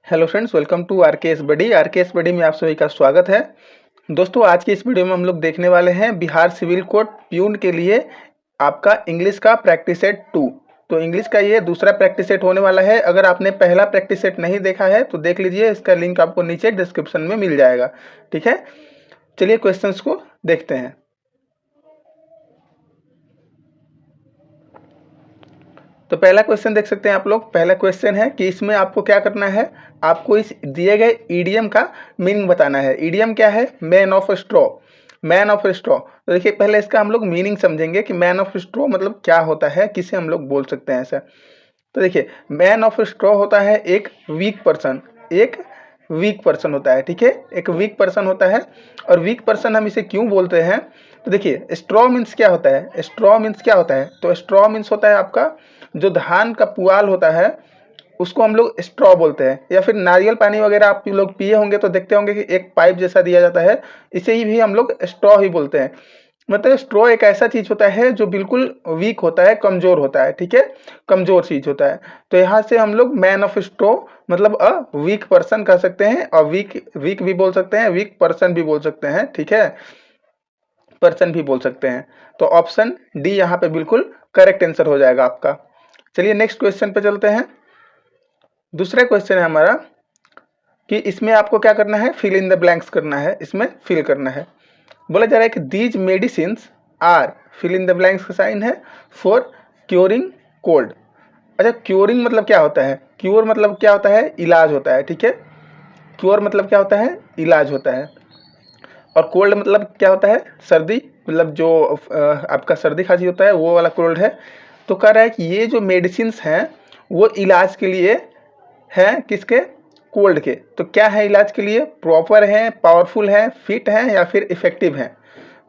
Hello friends, welcome to RKS buddy. RKS buddy में आप सभी का स्वागत है। दोस्तों, आज की इस वीडियो में हम लोग देखने वाले हैं बिहार सिविल कोर्ट प्यून के लिए आपका इंग्लिश का प्रैक्टिस सेट 2। तो इंग्लिश का ये दूसरा प्रैक्टिस सेट होने वाला है। अगर आपने पहला प्रैक्टिस सेट नहीं देखा है तो देख लीजिए, इसका लिंक आपको नीचे डिस्क्रिप्शन में मिल जाएगा। ठीक है, चलिए क्वेश्चंस को देखते हैं। तो पहला क्वेश्चन देख सकते हैं आप लोग। पहला क्वेश्चन है कि इसमें आपको क्या करना है, आपको इस दिए गए ईडियम का मीनिंग बताना है। ईडियम क्या है? Man of straw. Man of straw. तो देखिए, पहले इसका हम लोग मीनिंग समझेंगे कि मैन ऑफ स्ट्रॉ मतलब क्या होता है, किसे हम लोग बोल सकते हैं ऐसा। तो देखिए, मैन ऑफ स्ट्रॉ होता है एक वीक पर्सन। एक वीक पर्सन होता है, ठीक है, एक वीक पर्सन होता है। और वीक पर्सन हम इसे क्यों बोलते हैं? तो देखिए, स्ट्रॉ मीन्स क्या होता है? स्ट्रॉ मीन्स क्या होता है? तो स्ट्रॉ मीन्स होता है आपका जो धान का पुआल होता है, उसको हम लोग स्ट्रॉ बोलते हैं। या फिर नारियल पानी वगैरह आप लोग पिए होंगे तो देखते होंगे कि एक पाइप जैसा दिया जाता है, इसे ही भी हम लोग स्ट्रॉ ही बोलते हैं। मतलब स्ट्रॉ एक ऐसा चीज होता है जो बिल्कुल वीक होता है, कमजोर होता है, ठीक है, कमजोर चीज होता है। तो यहाँ से हम लोग मैन ऑफ स्ट्रॉ मतलब अ वीक पर्सन कह सकते हैं, और वीक वीक भी बोल सकते हैं, वीक पर्सन भी बोल सकते हैं, ठीक है, पर्सन भी बोल सकते हैं। तो ऑप्शन डी यहाँ पे बिल्कुल करेक्ट आंसर हो जाएगा आपका। चलिए नेक्स्ट क्वेश्चन पे चलते हैं। दूसरा क्वेश्चन है हमारा कि इसमें आपको क्या करना है, फिल इन द ब्लैंक्स करना है। इसमें फिल करना है। बोला जा रहा है कि these medicines are, fill in the blanks का साइन है, फॉर क्योरिंग कोल्ड। अच्छा, क्योरिंग मतलब क्या होता है? क्योर मतलब क्या होता है? इलाज होता है, ठीक है। क्योर मतलब क्या होता है? इलाज होता है। और कोल्ड मतलब क्या होता है? सर्दी, मतलब जो आपका सर्दी खांसी होता है वो वाला कोल्ड है। तो कह रहा है कि ये जो मेडिसिन्स हैं वो इलाज के लिए हैं, किसके? कोल्ड के। तो क्या है इलाज के लिए? प्रॉपर है, पावरफुल है, फिट है, या फिर इफेक्टिव है?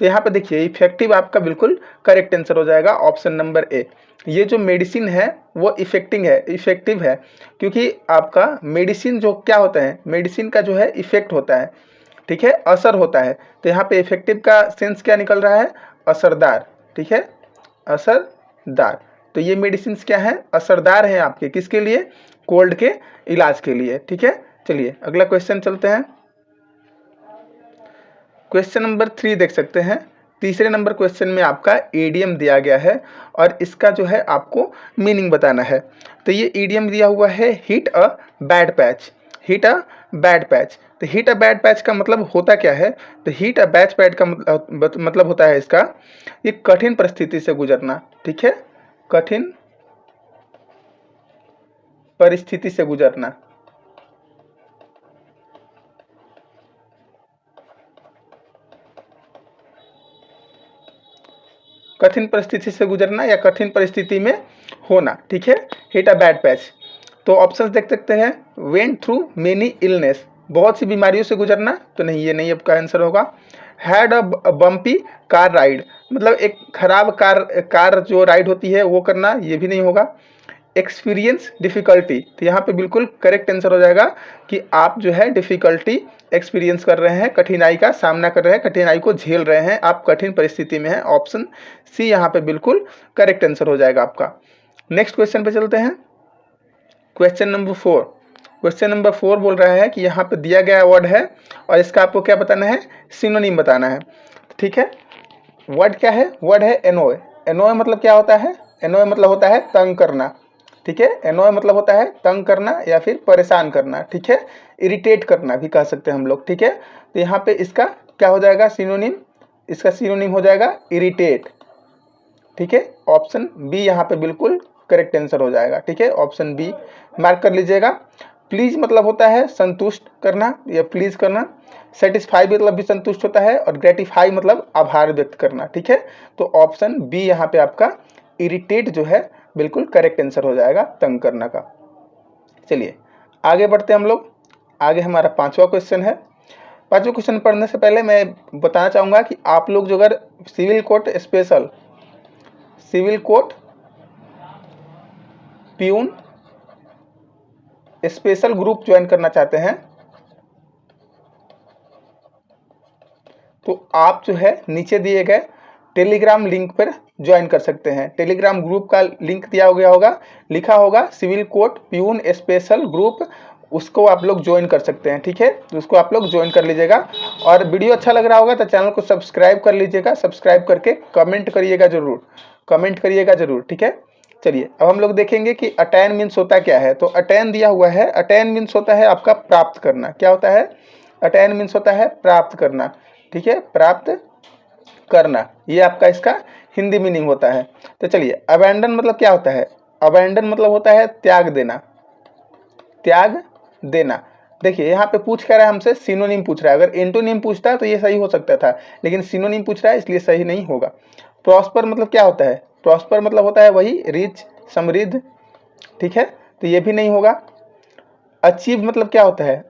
तो यहाँ पे देखिए, इफेक्टिव आपका बिल्कुल करेक्ट आंसर हो जाएगा, ऑप्शन नंबर ए। ये जो मेडिसिन है वो इफेक्टिव है, क्योंकि आपका मेडिसिन जो क्या होता है, मेडिसिन का जो है इफेक्ट होता है, ठीक है, असर होता है। तो यहाँ पे इफेक्टिव का सेंस क्या निकल रहा है? असरदार, ठीक है, असरदार। तो ये मेडिसिन क्या है? असरदार है आपके, किसके लिए? कोल्ड के इलाज के लिए, ठीक है। चलिए अगला क्वेश्चन चलते हैं। क्वेश्चन नंबर 3 देख सकते हैं। तीसरे नंबर क्वेश्चन में आपका ईडियम दिया गया है और इसका जो है आपको मीनिंग बताना है। तो ये ईडियम दिया हुआ है, hit a bad patch. Hit a bad patch. तो हिट अ बैड पैच का मतलब होता क्या है? तो हिट अ बैड पैच का मतलब होता है इसका, ये कठिन परिस्थिति से गुजरना, ठीक है, कठिन परिस्थिति से गुजरना। कठिन परिस्थिति से गुजरना या कठिन परिस्थिति में होना, ठीक है, हिट अ बैड पैच। तो ऑप्शंस देख सकते हैं। वेंट थ्रू मेनी इलनेस, बहुत सी बीमारियों से गुजरना, तो नहीं, ये नहीं आपका आंसर होगा। Had a bumpy car ride, मतलब एक खराब कार जो राइड होती है वो करना, ये भी नहीं होगा। एक्सपीरियंस डिफिकल्टी, तो यहाँ पे बिल्कुल करेक्ट आंसर हो जाएगा कि आप जो है डिफिकल्टी एक्सपीरियंस कर रहे हैं, कठिनाई का सामना कर रहे हैं, कठिनाई को झेल रहे हैं, आप कठिन परिस्थिति में हैं। ऑप्शन सी यहाँ पे बिल्कुल करेक्ट आंसर हो जाएगा आपका। नेक्स्ट क्वेश्चन पे चलते हैं। Question number 4। क्वेश्चन नंबर 4 बोल रहा है कि यहाँ पे दिया गया वर्ड है और इसका आपको क्या बताना है? सिनोनिम बताना है, ठीक है। वर्ड क्या है? वर्ड है एनोय। एनोय मतलब क्या होता है? एनोय मतलब होता है तंग करना, ठीक है। एनोय मतलब होता है तंग करना या फिर परेशान करना, ठीक है, इरिटेट करना भी कह सकते हैं हम लोग, ठीक है। तो यहाँ पे इसका क्या हो जाएगा सिनोनिम? इसका सिनोनिम हो जाएगा इरिटेट, ठीक है। ऑप्शन बी यहाँ पे बिल्कुल करेक्ट आंसर हो जाएगा, ठीक है, ऑप्शन बी मार्क कर लीजिएगा। प्लीज मतलब होता है संतुष्ट करना या प्लीज करना। सेटिस्फाई मतलब भी संतुष्ट होता है, और ग्रेटिफाई मतलब आभार व्यक्त करना, ठीक है। तो ऑप्शन बी यहाँ पे आपका इरिटेट जो है बिल्कुल करेक्ट आंसर हो जाएगा, तंग करना का। चलिए आगे बढ़ते हैं हम लोग। आगे हमारा 5वां क्वेश्चन है। 5वें क्वेश्चन पढ़ने से पहले मैं बताना चाहूँगा कि आप लोग जो अगर civil court peon special group join करना चाहते हैं तो आप जो है नीचे दिए गए टेलीग्राम लिंक पर ज्वाइन कर सकते हैं। टेलीग्राम ग्रुप का लिंक दिया गया होगा, लिखा होगा civil court peon special group उसको आप लोग ज्वाइन कर सकते हैं, ठीक है। तो उसको आप लोग ज्वाइन कर लीजिएगा। और वीडियो अच्छा लग रहा होगा तो चैनल को सब्सक्राइब कर लीजिएगा, सब्सक्राइब करके कमेंट करिएगा जरूर, कमेंट करिएगा जरूर, ठीक है। चलिए अब हम लोग देखेंगे कि अटेन मीन्स होता क्या है। तो अटेन दिया हुआ है, अटेन मीन्स होता है आपका प्राप्त करना। क्या होता है? अटेन मीन्स होता है प्राप्त करना, ठीक है, प्राप्त करना, ये आपका इसका हिंदी मीनिंग होता है। तो चलिए अबैंडन मतलब क्या होता है? अबैंडन मतलब होता है त्याग देना, त्याग देना। देखिए यहाँ पे पूछ क्या रहा है हमसे, सिनोनिम पूछ रहा है। अगर एंटोनिम पूछता है तो ये सही हो सकता था, लेकिन सिनोनिम पूछ रहा है इसलिए सही नहीं होगा। प्रॉस्पर मतलब क्या होता है? प्रॉस्पर मतलब होता है वही रिच, समृद्ध, ठीक है, तो ये भी नहीं होगा। अचीव मतलब क्या होता है?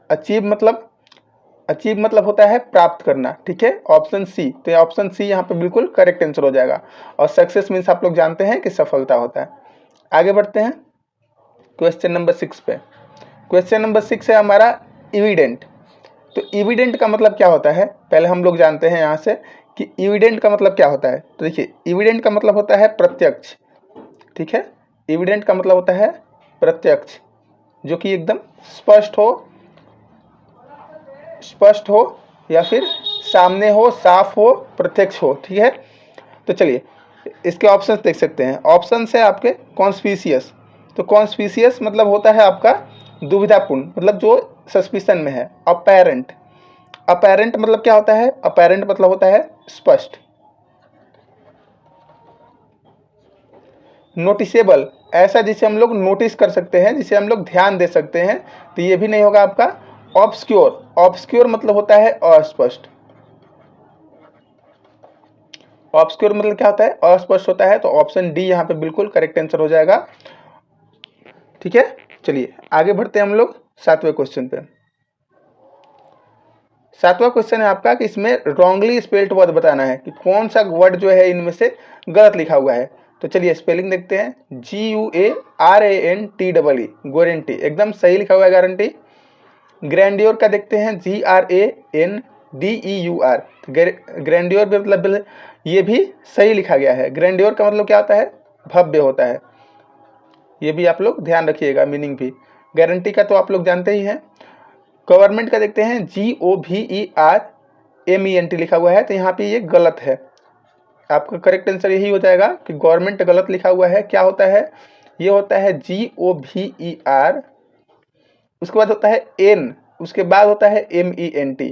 अचीव मतलब होता है प्राप्त करना, ठीक है, ऑप्शन सी। तो ये ऑप्शन सी यहाँ पे बिल्कुल करेक्ट आंसर हो जाएगा। और सक्सेस मीन्स आप लोग जानते हैं कि सफलता होता है। आगे बढ़ते हैं क्वेश्चन नंबर 6 पे। क्वेश्चन नंबर 6 है हमारा इविडेंट। तो इविडेंट का मतलब क्या होता है, पहले हम लोग जानते हैं यहाँ से कि इविडेंट का मतलब क्या होता है। तो देखिए इविडेंट का मतलब होता है प्रत्यक्ष, ठीक है, इविडेंट का मतलब होता है प्रत्यक्ष, जो कि एकदम स्पष्ट हो या फिर सामने हो, साफ हो, प्रत्यक्ष हो, ठीक है। तो चलिए इसके ऑप्शंस देख सकते हैं। ऑप्शन है आपके कॉन्स्पिशियस। तो कॉन्स्पिशियस मतलब होता है आपका दुविधापूर्ण, मतलब जो सस्पिशन में है। अपैरेंट, अपैरेंट मतलब क्या होता है? अपैरेंट मतलब होता है स्पष्ट। नोटिसेबल, ऐसा जिसे हम लोग नोटिस कर सकते हैं, जिसे हम लोग ध्यान दे सकते हैं, तो ये भी नहीं होगा आपका। ऑब्स्क्योर, ऑब्स्क्योर मतलब होता है अस्पष्ट। ऑब्स्क्योर मतलब क्या होता है? अस्पष्ट होता है। तो ऑप्शन डी यहाँ पे बिल्कुल करेक्ट आंसर हो जाएगा, ठीक है। चलिए आगे बढ़ते हैं हम लोग 7वें क्वेश्चन पे। 7वां क्वेश्चन है आपका कि इसमें रॉन्गली स्पेल्ड वर्ड बताना है कि कौन सा वर्ड जो है इनमें से गलत लिखा हुआ है। तो चलिए स्पेलिंग देखते हैं। GUARANTEE, गारंटी, एकदम सही लिखा हुआ है, गारंटी। ग्रैंडियोर का देखते हैं, GRANDEUR, ग्रैंडियोर मतलब ये भी सही लिखा गया है। ग्रैंडियोर का मतलब क्या होता है? भव्य होता है। ये भी आप लोग ध्यान रखिएगा, मीनिंग भी। गारंटी का तो आप लोग जानते ही हैं। गवर्नमेंट का देखते हैं, GOVERNMENT लिखा हुआ है, तो यहाँ पे ये गलत है। आपका करेक्ट आंसर यही हो जाएगा कि गवर्नमेंट गलत लिखा हुआ है। क्या होता है? ये होता है GOVER, उसके बाद होता है N, उसके बाद होता है MENT,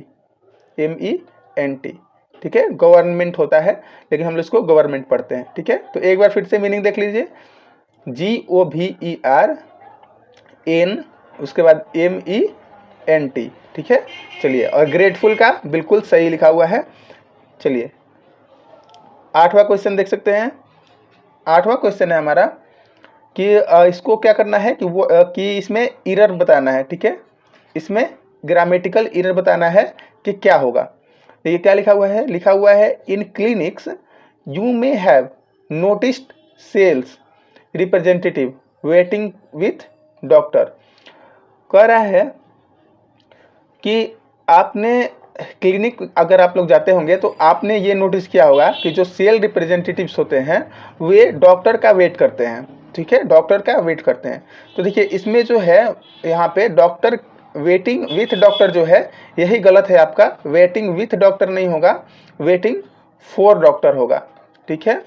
ठीक है, गवर्नमेंट होता है, लेकिन हम लोग इसको गवर्नमेंट पढ़ते हैं, ठीक है। तो एक बार फिर से मीनिंग देख लीजिए, GOVERN, उसके बाद MENT, ठीक है। चलिए और ग्रेटफुल का बिल्कुल सही लिखा हुआ है। चलिए 8वां क्वेश्चन देख सकते हैं। 8वां क्वेश्चन है हमारा कि इसको क्या करना है कि वो कि इसमें एरर बताना है, ठीक है, इसमें ग्रामेटिकल एरर बताना है कि क्या होगा। ये क्या लिखा हुआ है? लिखा हुआ है in clinics you may have noticed sales representative waiting with doctor. कह रहा है कि आपने क्लिनिक अगर आप लोग जाते होंगे तो आपने ये नोटिस किया होगा कि जो सेल रिप्रेजेंटेटिव्स होते हैं वे डॉक्टर का वेट करते हैं, ठीक है, डॉक्टर का वेट करते हैं। तो देखिए इसमें जो है यहाँ पे डॉक्टर, वेटिंग विथ डॉक्टर जो है यही गलत है आपका। वेटिंग विथ डॉक्टर नहीं होगा, वेटिंग फॉर डॉक्टर होगा, ठीक है,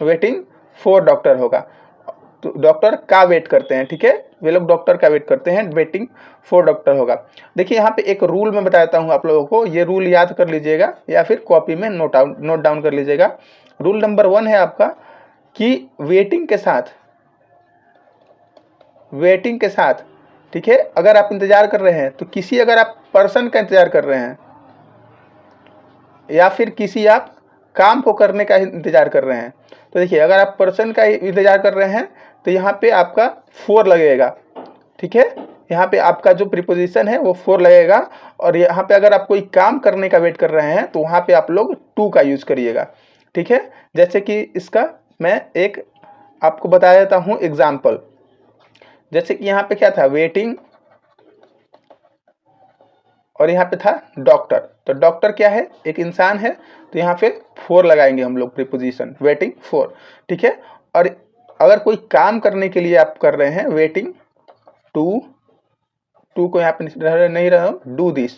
वेटिंग फॉर डॉक्टर होगा। तो डॉक्टर का वेट करते हैं, ठीक है, वे लोग डॉक्टर का वेट करते हैं, वेटिंग फॉर डॉक्टर होगा। देखिए यहाँ पे एक रूल मैं बताता हूँ आप लोगों को, ये रूल याद कर लीजिएगा या फिर कॉपी में नोट डाउन कर लीजिएगा। रूल नंबर 1 है आपका कि वेटिंग के साथ, ठीक है, अगर आप इंतजार कर रहे हैं तो किसी, अगर आप पर्सन का इंतजार कर रहे हैं या फिर किसी आप काम को करने का इंतजार कर रहे हैं, तो देखिए अगर आप पर्सन का इंतजार कर रहे हैं तो यहाँ पे आपका 4 लगेगा, ठीक है, यहाँ पे आपका जो प्रीपोजिशन है वो 4 लगेगा। और यहाँ पे अगर आप कोई काम करने का वेट कर रहे हैं तो वहाँ पे आप लोग टू का यूज करिएगा, ठीक है। जैसे कि इसका मैं एक आपको बता देता हूँ एग्जाम्पल। जैसे कि यहाँ पे क्या था, वेटिंग, और यहाँ पे था डॉक्टर। तो डॉक्टर क्या है? एक इंसान है, तो यहाँ पे 4 लगाएंगे हम लोग प्रीपोजिशन, वेटिंग 4, ठीक है। और अगर कोई काम करने के लिए आप कर रहे हैं, वेटिंग 2, टू को यहाँ पे नहीं रहा हूँ, डू दिस,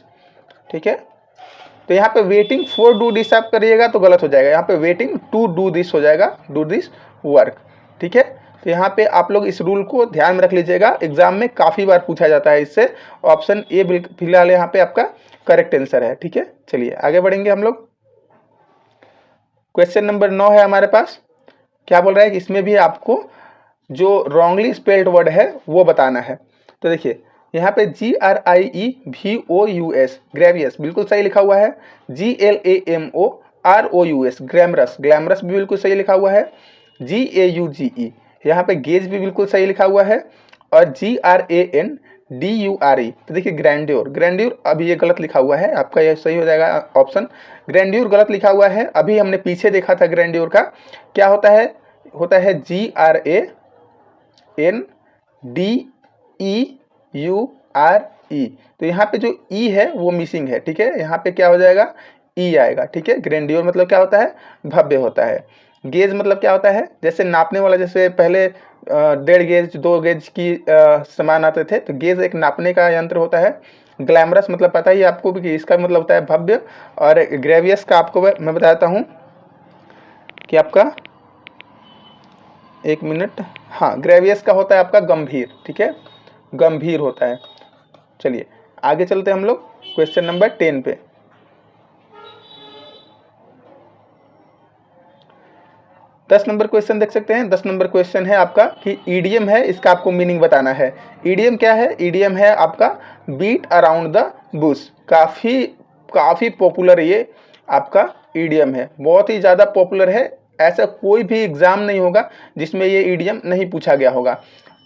ठीक है। तो यहाँ पे वेटिंग फॉर डू दिस आप करिएगा तो गलत हो जाएगा, यहाँ पे वेटिंग टू डू दिस हो जाएगा, डू दिस वर्क, ठीक है। तो यहाँ पे आप लोग इस रूल को ध्यान में रख लीजिएगा, एग्जाम में काफ़ी बार पूछा जाता है इससे। ऑप्शन ए फिलहाल यहाँ पे आपका करेक्ट आंसर है, ठीक है। चलिए आगे बढ़ेंगे हम लोग। क्वेश्चन नंबर 9 है हमारे पास। क्या बोल रहा है कि इसमें भी आपको जो रॉन्गली स्पेल्ड वर्ड है वो बताना है। तो देखिए यहाँ पे GRIEVOUS ग्रेवियस बिल्कुल सही लिखा हुआ है, GLAMOROUS ग्लैमरस, ग्लैमरस भी बिल्कुल सही लिखा हुआ है, GAUGE यहाँ पे गेज भी बिल्कुल सही लिखा हुआ है, और GRANDURE तो देखिए ग्रैंड्योर, ग्रैंड्योर अभी ये गलत लिखा हुआ है, आपका ये सही हो जाएगा ऑप्शन, ग्रैंड्योर गलत लिखा हुआ है। अभी हमने पीछे देखा था ग्रैंड्योर का क्या होता है GRANDEURE, तो यहाँ पे जो ई है वो मिसिंग है, ठीक है। यहाँ पे क्या हो जाएगा, ई आएगा, ठीक है। ग्रैंड्योर मतलब क्या होता है, भव्य होता है। गेज मतलब क्या होता है, जैसे नापने वाला, जैसे पहले 1.5 गेज 2 गेज की सामान आते थे, तो गेज एक नापने का यंत्र होता है। ग्लैमरस मतलब पता ही आपको भी कि इसका मतलब होता है भव्य, और ग्रेवियस का आपको मैं बताता हूँ कि आपका 1 मिनट, हाँ ग्रेवियस का होता है आपका गंभीर, ठीक है, गंभीर होता है। चलिए आगे चलते हैं हम लोग क्वेश्चन नंबर 10 पे। 10 नंबर क्वेश्चन देख सकते हैं। 10 नंबर क्वेश्चन है आपका कि ईडीएम है, इसका आपको मीनिंग बताना है। ईडीएम क्या है, ईडीएम है आपका बीट अराउंड द बुश, काफ़ी पॉपुलर ये आपका ईडीएम है, बहुत ही ज़्यादा पॉपुलर है। ऐसा कोई भी एग्जाम नहीं होगा जिसमें ये ईडीएम नहीं पूछा गया होगा,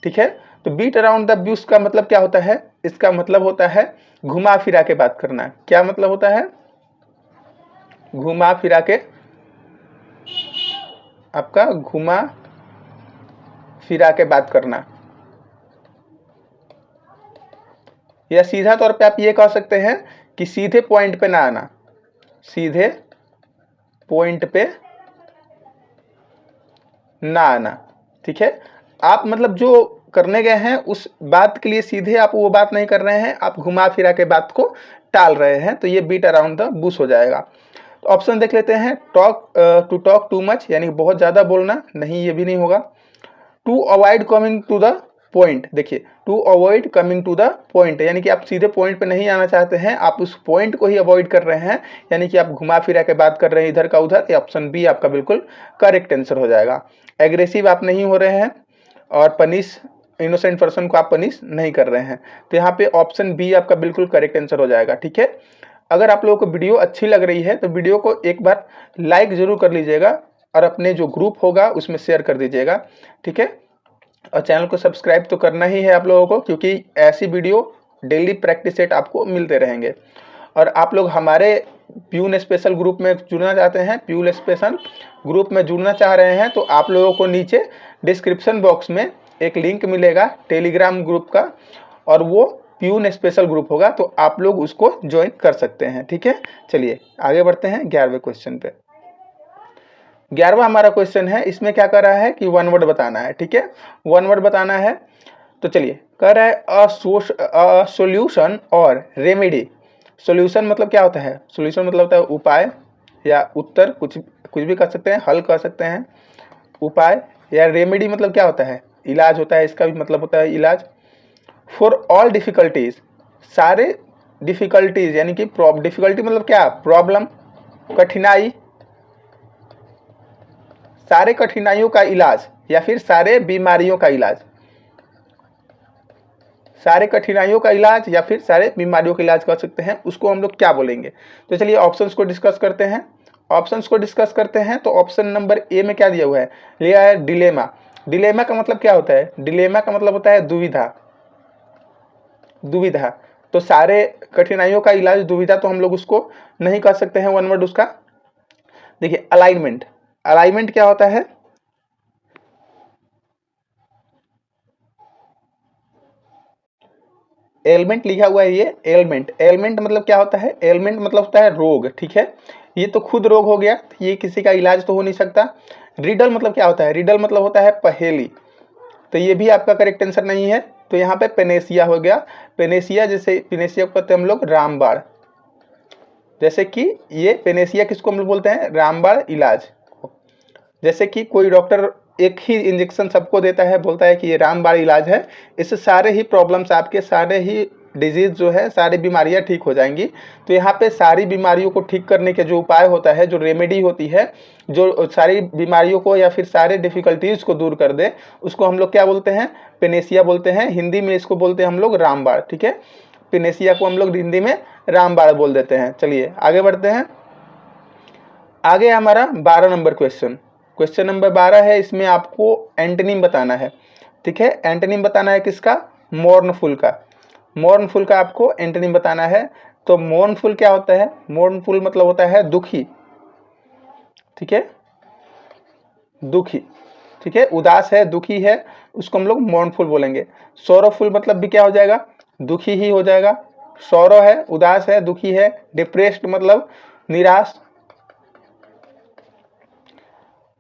ठीक है। तो बीट अराउंड द बुश का मतलब क्या होता है, इसका मतलब होता है घुमा फिरा के बात करना। क्या मतलब होता है, घुमा फिरा के, आपका घुमा फिरा के बात करना, या सीधा तौर पे आप ये कह सकते हैं कि सीधे पॉइंट पे ना आना, सीधे पॉइंट पे ना आना, ठीक है। आप मतलब जो करने गए हैं उस बात के लिए सीधे आप वो बात नहीं कर रहे हैं, आप घुमा फिरा के बात को टाल रहे हैं, तो ये बीट अराउंड द बुश हो जाएगा। तो ऑप्शन देख लेते हैं। टू टॉक टू मच यानी बहुत ज़्यादा बोलना, नहीं ये भी नहीं होगा। To avoid coming to the point, देखिए to avoid coming to the point यानी कि आप सीधे पॉइंट पे नहीं आना चाहते हैं, आप उस पॉइंट को ही अवॉइड कर रहे हैं, यानी कि आप घुमा फिरा के बात कर रहे हैं इधर का उधर। ये ऑप्शन बी आपका बिल्कुल करेक्ट आंसर हो जाएगा। एग्रेसिव आप नहीं हो रहे हैं, और पनिश इनोसेंट पर्सन को आप पनिश नहीं कर रहे हैं, तो यहाँ पे ऑप्शन बी आपका बिल्कुल करेक्ट आंसर हो जाएगा, ठीक है। अगर आप लोगों को वीडियो अच्छी लग रही है तो वीडियो को एक बार लाइक जरूर कर लीजिएगा, और अपने जो ग्रुप होगा उसमें शेयर कर दीजिएगा, ठीक है। और चैनल को सब्सक्राइब तो करना ही है आप लोगों को, क्योंकि ऐसी वीडियो डेली प्रैक्टिस सेट आपको मिलते रहेंगे। और आप लोग हमारे प्यून स्पेशल ग्रुप में जुड़ना चाहते हैं, प्यून स्पेशल ग्रुप में जुड़ना चाह रहे हैं, तो आप लोगों को नीचे डिस्क्रिप्शन बॉक्स में एक लिंक मिलेगा टेलीग्राम ग्रुप का, और वो प्यून स्पेशल ग्रुप होगा, तो आप लोग उसको ज्वाइन कर सकते हैं, ठीक है। चलिए आगे बढ़ते हैं 11वें क्वेश्चन पे। 11वां हमारा क्वेश्चन है, इसमें क्या कर रहा है कि वन वर्ड बताना है, ठीक है, वन वर्ड बताना है। तो चलिए कह रहा है अ सॉल्यूशन और रेमेडी। सॉल्यूशन मतलब क्या होता है, सॉल्यूशन मतलब होता है उपाय या उत्तर, कुछ भी कह सकते हैं, हल कह सकते हैं, उपाय। या रेमेडी मतलब क्या होता है, इलाज होता है, इसका भी मतलब होता है इलाज। फॉर ऑल डिफिकल्टीज, सारे डिफिकल्टीज यानी कि डिफिकल्टी मतलब क्या, प्रॉब्लम, कठिनाई, सारे कठिनाइयों का इलाज, या फिर सारे बीमारियों का इलाज, सारे कठिनाइयों का इलाज या फिर सारे बीमारियों का इलाज कर सकते हैं, उसको हम लोग क्या बोलेंगे। तो चलिए ऑप्शंस को डिस्कस करते हैं। तो ऑप्शन नंबर ए में क्या दिया हुआ है, लिया है डिलेमा। डिलेमा का मतलब क्या होता है, डिलेमा का मतलब होता है दुविधा, दुविधा। तो सारे कठिनाइयों का इलाज दुविधा, तो हम लोग उसको नहीं कर सकते हैं वन वर्ड उसका। देखिए अलाइनमेंट, अलाइनमेंट क्या होता है, एलिमेंट लिखा हुआ है ये, एलिमेंट, एलिमेंट मतलब क्या होता है, एलिमेंट मतलब होता है रोग, ठीक है। ये तो खुद रोग हो गया, ये किसी का इलाज तो हो नहीं सकता। रिडल मतलब क्या होता है, रिडल मतलब होता है पहेली, तो ये भी आपका करेक्ट आंसर नहीं है। तो यहाँ पे पेनेसिया हो गया। पेनेसिया जैसे पेनेसिया को कहते हैं हम लोग रामबाण, जैसे कि ये पेनेसिया किसको हम लोग बोलते हैं, रामबाण इलाज। जैसे कि कोई डॉक्टर एक ही इंजेक्शन सबको देता है, बोलता है कि ये रामबाण इलाज है, इससे सारे ही प्रॉब्लम्स आपके, सारे ही डिजीज जो है, सारी बीमारियां ठीक हो जाएंगी। तो यहाँ पे सारी बीमारियों को ठीक करने के जो उपाय होता है, जो रेमेडी होती है, जो सारी बीमारियों को या फिर सारे डिफिकल्टीज को दूर कर दे, उसको हम लोग क्या बोलते हैं, पेनेसिया बोलते हैं। हिंदी में इसको बोलते हैं हम लोग रामबाण। ठीक है, पेनेसिया को हम लोग हिंदी में रामबाण बोल देते हैं। चलिए आगे बढ़ते हैं। आगे हमारा 12 नंबर क्वेश्चन नंबर 12 है। इसमें आपको एंटोनिम बताना है। ठीक है, एंटोनिम बताना है किसका, मोर्नफुल का। मोर्नफुल का आपको एंटोनिम बताना है। तो मोर्नफुल क्या होता है, मोर्नफुल मतलब होता है दुखी। ठीक है, दुखी। ठीक है, उदास है, दुखी है, उसको हम लोग मोर्नफुल बोलेंगे। सौरवफुल मतलब भी क्या हो जाएगा, दुखी ही हो जाएगा। सौरव है, उदास है, दुखी है। डिप्रेस्ड मतलब निराश।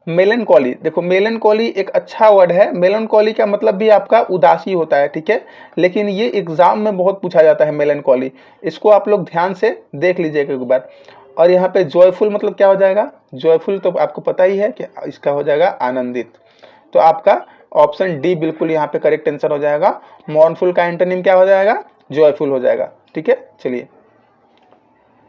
मेलनकॉली, देखो मेलनकॉली एक अच्छा वर्ड है। मेलनकॉली का मतलब भी आपका उदासी होता है। ठीक है, लेकिन ये एग्जाम में बहुत पूछा जाता है मेलनकॉली, इसको आप लोग ध्यान से देख लीजिएगा एक बार। और यहाँ पे जॉयफुल मतलब क्या हो जाएगा, जॉयफुल तो आपको पता ही है कि इसका हो जाएगा आनंदित। तो आपका ऑप्शन डी बिल्कुल यहाँ पे करेक्ट आंसर हो जाएगा। मोर्नफुल का एंटोनिम क्या हो जाएगा, जॉयफुल हो जाएगा। ठीक है, चलिए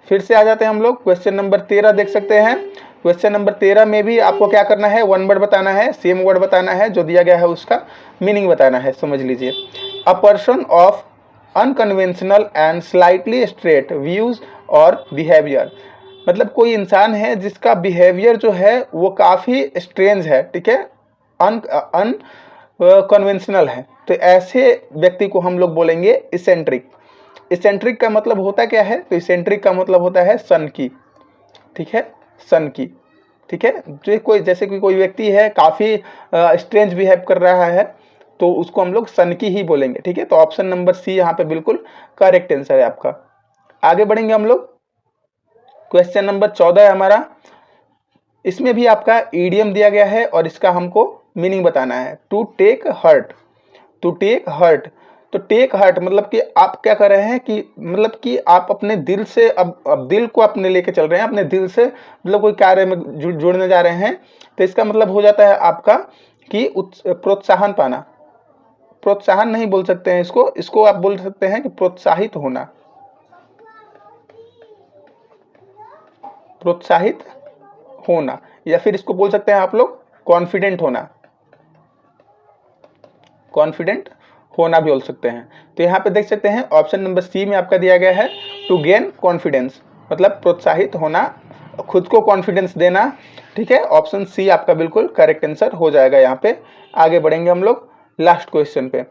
फिर से आ जाते हैं हम लोग। क्वेश्चन नंबर 13 देख सकते हैं। क्वेश्चन नंबर 13 में भी आपको क्या करना है, वन वर्ड बताना है, सेम वर्ड बताना है, जो दिया गया है उसका मीनिंग बताना है। समझ लीजिए, a person of unconventional and slightly straight views और बिहेवियर, मतलब कोई इंसान है जिसका बिहेवियर जो है वो काफ़ी स्ट्रेंज है। ठीक है, अनकन्वेंशनल है, तो ऐसे व्यक्ति को हम लोग बोलेंगे इसेंट्रिक। इसेंट्रिक का मतलब होता क्या है, तो इसेंट्रिक का मतलब होता है सन की। ठीक है, सन की। ठीक है, जो कोई जैसे कि कोई व्यक्ति है काफ़ी स्ट्रेंज बिहेव कर रहा है, तो उसको हम लोग सन की ही बोलेंगे। ठीक है, तो ऑप्शन नंबर सी यहाँ पे बिल्कुल करेक्ट आंसर है आपका। आगे बढ़ेंगे हम लोग। क्वेश्चन नंबर 14 है हमारा। इसमें भी आपका ईडियम दिया गया है और इसका हमको मीनिंग बताना है। To take heart, to take heart. तो टेक हर्ट मतलब कि आप क्या कर रहे हैं कि मतलब कि आप अपने दिल से अब दिल को अपने लेके चल रहे हैं, अपने दिल से मतलब कोई कार्य में जुड़ने जा रहे हैं। तो इसका मतलब हो जाता है आपका कि प्रोत्साहन पाना। प्रोत्साहन नहीं बोल सकते हैं इसको, इसको आप बोल सकते हैं कि प्रोत्साहित होना। प्रोत्साहित होना, या फिर इसको बोल सकते हैं आप लोग कॉन्फिडेंट होना। कॉन्फिडेंट होना भी बोल सकते हैं। तो यहाँ पे देख सकते हैं ऑप्शन नंबर सी में आपका दिया गया है टू गेन कॉन्फिडेंस, मतलब प्रोत्साहित होना, खुद को कॉन्फिडेंस देना। ठीक है, ऑप्शन सी आपका बिल्कुल करेक्ट आंसर हो जाएगा। यहाँ पे आगे बढ़ेंगे हम लोग लास्ट क्वेश्चन पे।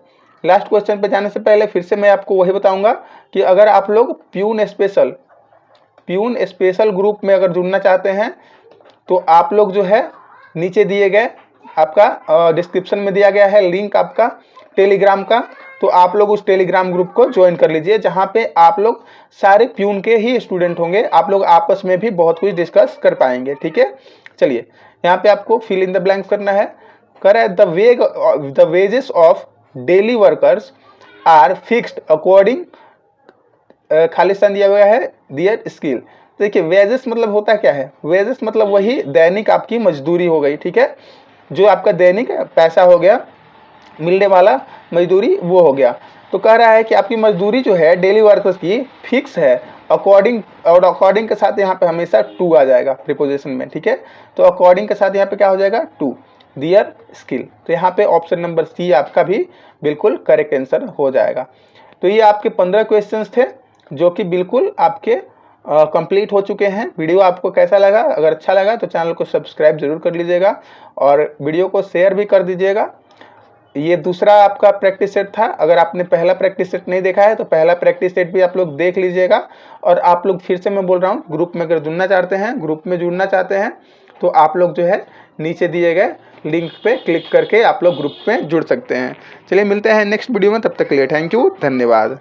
लास्ट क्वेश्चन पे जाने से पहले फिर से मैं आपको वही बताऊंगा कि अगर आप लोग प्यून स्पेशल ग्रुप में अगर जुड़ना चाहते हैं तो आप लोग जो है नीचे दिए गए आपका डिस्क्रिप्शन में दिया गया है लिंक आपका टेलीग्राम का, तो आप लोग उस टेलीग्राम ग्रुप को ज्वाइन कर लीजिए, जहां पे आप लोग सारे प्यून के ही स्टूडेंट होंगे। आप लोग आपस में भी बहुत कुछ डिस्कस कर पाएंगे। ठीक है, चलिए यहाँ पे आपको फिल इन द ब्लैंक्स करना है। The wages of daily workers are fixed according, खालिस्तान दिया हुआ है दियर स्किल। देखिए वेजेस मतलब होता क्या है, वेजेस मतलब वही दैनिक आपकी मजदूरी हो गई। ठीक है, जो आपका दैनिक पैसा हो गया, मिलने वाला मजदूरी वो हो गया। तो कह रहा है कि आपकी मजदूरी जो है डेली वर्कर्स की फिक्स है अकॉर्डिंग, और अकॉर्डिंग के साथ यहाँ पे हमेशा टू आ जाएगा प्रीपोजिशन में। ठीक है, तो अकॉर्डिंग के साथ यहाँ पे क्या हो जाएगा, टू दियर स्किल। तो यहाँ पे ऑप्शन नंबर सी आपका भी बिल्कुल करेक्ट आंसर हो जाएगा। तो ये आपके 15 क्वेश्चंस थे जो कि बिल्कुल आपके कंप्लीट हो चुके हैं। वीडियो आपको कैसा लगा, अगर अच्छा लगा तो चैनल को सब्सक्राइब जरूर कर लीजिएगा और वीडियो को शेयर भी कर दीजिएगा। ये दूसरा आपका प्रैक्टिस सेट था। अगर आपने पहला प्रैक्टिस सेट नहीं देखा है तो पहला प्रैक्टिस सेट भी आप लोग देख लीजिएगा। और आप लोग फिर से मैं बोल रहा हूँ, ग्रुप में अगर जुड़ना चाहते हैं, ग्रुप में जुड़ना चाहते हैं तो आप लोग जो है नीचे दिए गए लिंक पे क्लिक करके आप लोग ग्रुप में जुड़ सकते हैं। चलिए मिलते हैं नेक्स्ट वीडियो में, तब तक के लिए थैंक यू, धन्यवाद।